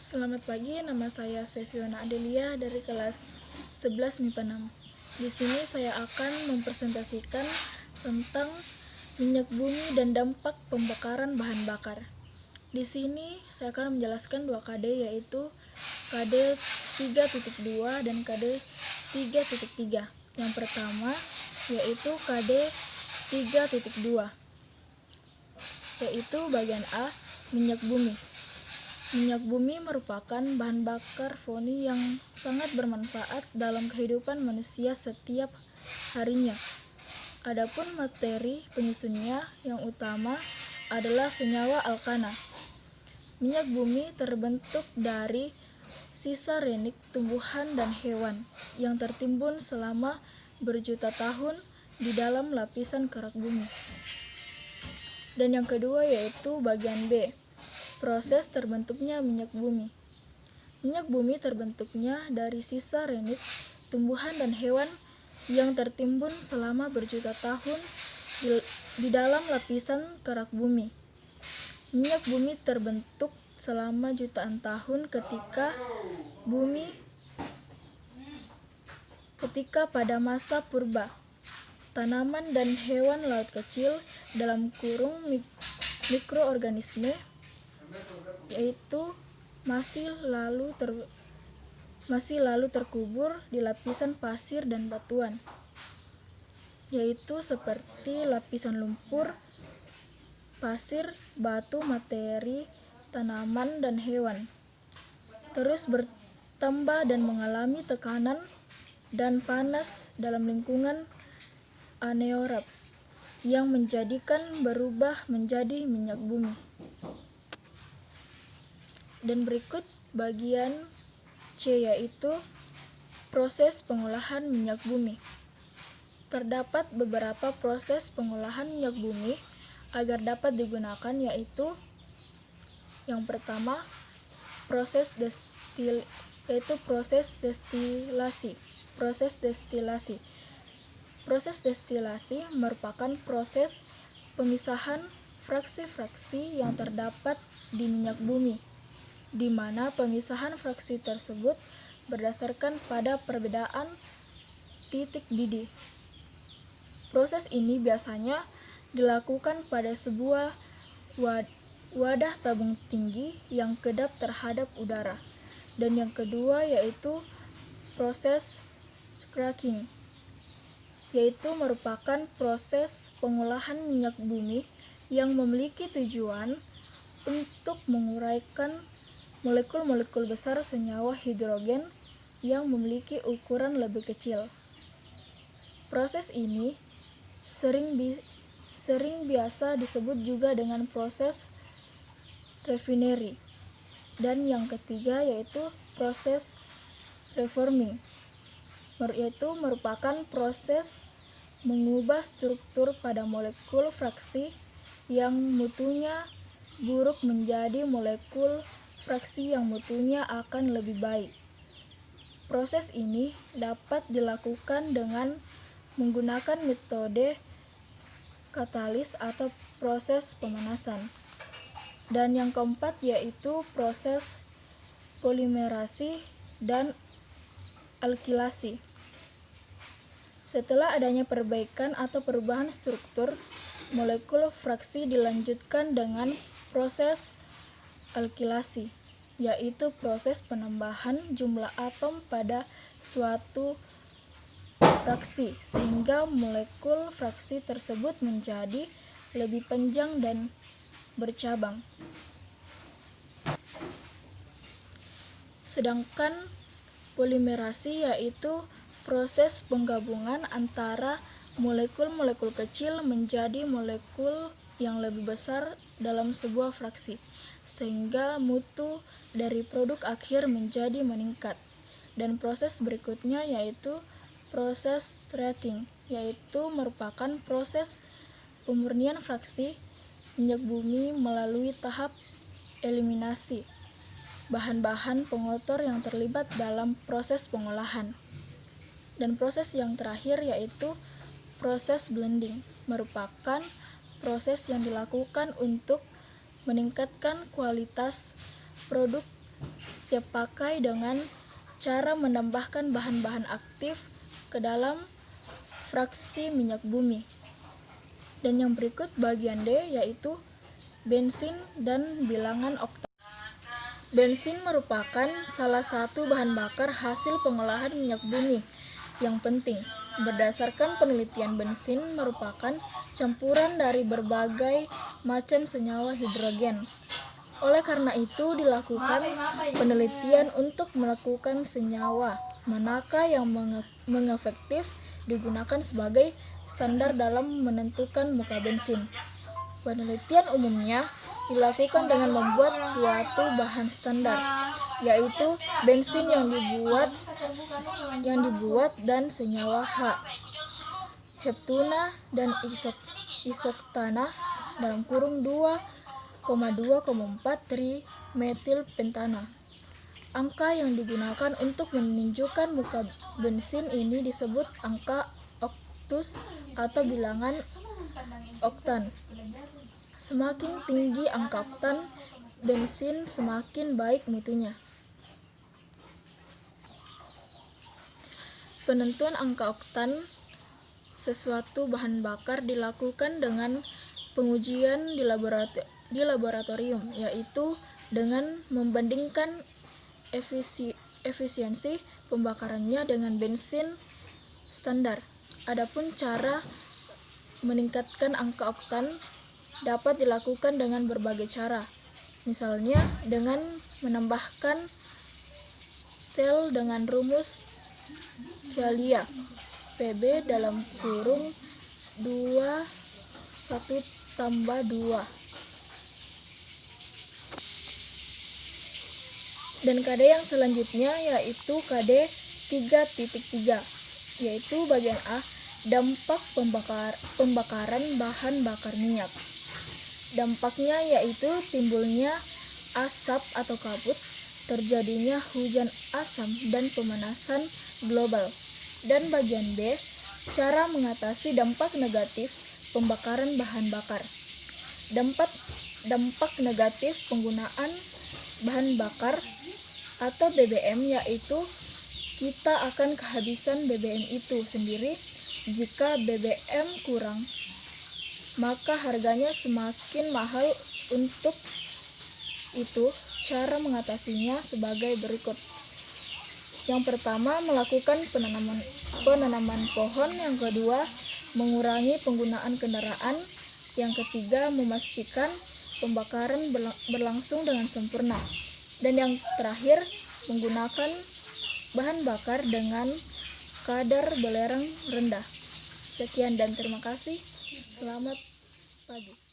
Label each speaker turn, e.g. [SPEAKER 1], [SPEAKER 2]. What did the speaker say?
[SPEAKER 1] Selamat pagi, nama saya Seviona Adelia dari kelas 11 MIPA 6. Di sini saya akan mempresentasikan tentang minyak bumi dan dampak pembakaran bahan bakar. Di sini saya akan menjelaskan 2 KD, yaitu KD 3.2 dan KD 3.3. Yang pertama yaitu KD 3.2, yaitu bagian A, minyak bumi. Minyak bumi merupakan bahan bakar fosil yang sangat bermanfaat dalam kehidupan manusia setiap harinya. Adapun materi penyusunnya yang utama adalah senyawa alkana. Minyak bumi terbentuk dari sisa renik tumbuhan dan hewan yang tertimbun selama berjuta tahun di dalam lapisan kerak bumi. Dan yang kedua yaitu bagian B, proses terbentuknya minyak bumi. Minyak bumi terbentuknya dari sisa renik tumbuhan dan hewan yang tertimbun selama berjuta tahun di dalam lapisan kerak bumi. Minyak bumi terbentuk selama jutaan tahun ketika pada masa purba, tanaman dan hewan laut kecil dalam kurung mikroorganisme yaitu masih lalu terkubur di lapisan pasir dan batuan, yaitu seperti lapisan lumpur, pasir, batu, materi, tanaman, dan hewan. Terus bertambah dan mengalami tekanan dan panas dalam lingkungan anaerob yang menjadikan berubah menjadi minyak bumi. Dan berikut bagian C, yaitu proses pengolahan minyak bumi. Terdapat beberapa proses pengolahan minyak bumi agar dapat digunakan, yaitu yang pertama proses destilasi. Proses destilasi merupakan proses pemisahan fraksi-fraksi yang terdapat di minyak bumi, di mana pemisahan fraksi tersebut berdasarkan pada perbedaan titik didih. Proses ini biasanya dilakukan pada sebuah wadah tabung tinggi yang kedap terhadap udara. Dan yang kedua yaitu proses cracking, yaitu merupakan proses pengolahan minyak bumi yang memiliki tujuan untuk menguraikan molekul-molekul besar senyawa hidrogen yang memiliki ukuran lebih kecil. Proses ini sering biasa disebut juga dengan proses refinery. Dan yang ketiga yaitu proses reforming, yaitu merupakan proses mengubah struktur pada molekul fraksi yang mutunya buruk menjadi molekul fraksi yang mutunya akan lebih baik. Proses ini dapat dilakukan dengan menggunakan metode katalis atau proses pemanasan. Dan yang keempat yaitu proses polimerasi dan alkilasi. Setelah adanya perbaikan atau perubahan struktur, molekul fraksi dilanjutkan dengan proses alkilasi, yaitu proses penambahan jumlah atom pada suatu fraksi sehingga molekul fraksi tersebut menjadi lebih panjang dan bercabang. Sedangkan polimerasi yaitu proses penggabungan antara molekul-molekul kecil menjadi molekul yang lebih besar dalam sebuah fraksi, sehingga mutu dari produk akhir menjadi meningkat. Dan proses berikutnya yaitu proses treating, yaitu merupakan proses pemurnian fraksi minyak bumi melalui tahap eliminasi bahan-bahan pengotor yang terlibat dalam proses pengolahan. Dan proses yang terakhir yaitu proses blending, merupakan proses yang dilakukan untuk meningkatkan kualitas produk siap pakai dengan cara menambahkan bahan-bahan aktif ke dalam fraksi minyak bumi. Dan yang berikut bagian D, yaitu bensin dan bilangan oktan. Bensin merupakan salah satu bahan bakar hasil pengolahan minyak bumi yang penting. Berdasarkan penelitian, bensin merupakan campuran dari berbagai macam senyawa hidrogen. Oleh karena itu, dilakukan penelitian untuk melakukan senyawa manakah yang mengefektif digunakan sebagai standar dalam menentukan muka bensin. Penelitian umumnya dilakukan dengan membuat suatu bahan standar, yaitu bensin yang dibuat dan senyawa H, heptuna dan isoktana (2,4 trimetilpentana). Angka yang digunakan untuk menunjukkan muka bensin ini disebut angka oktus atau bilangan oktan. Semakin tinggi angka oktan bensin, semakin baik mutunya. Penentuan angka oktan sesuatu bahan bakar dilakukan dengan pengujian di laboratorium, yaitu dengan membandingkan efisiensi pembakarannya dengan bensin standar. Adapun cara meningkatkan angka oktan dapat dilakukan dengan berbagai cara, misalnya dengan menambahkan tel dengan rumus Killian Pb dalam kurung 2 1 tambah 2. Dan KD yang selanjutnya yaitu KD 3.3, yaitu bagian A, dampak pembakaran bahan bakar minyak. Dampaknya yaitu timbulnya asap atau kabut, terjadinya hujan asam dan pemanasan global. Dan bagian B, cara mengatasi dampak negatif pembakaran bahan bakar. Dampak negatif penggunaan bahan bakar atau BBM yaitu kita akan kehabisan BBM itu sendiri. Jika BBM kurang, maka harganya semakin mahal. Untuk itu, cara mengatasinya sebagai berikut. Yang pertama, melakukan penanaman pohon. Yang kedua, mengurangi penggunaan kendaraan. Yang ketiga, memastikan pembakaran berlangsung dengan sempurna. Dan yang terakhir, menggunakan bahan bakar dengan kadar belerang rendah. Sekian dan terima kasih. Selamat pagi.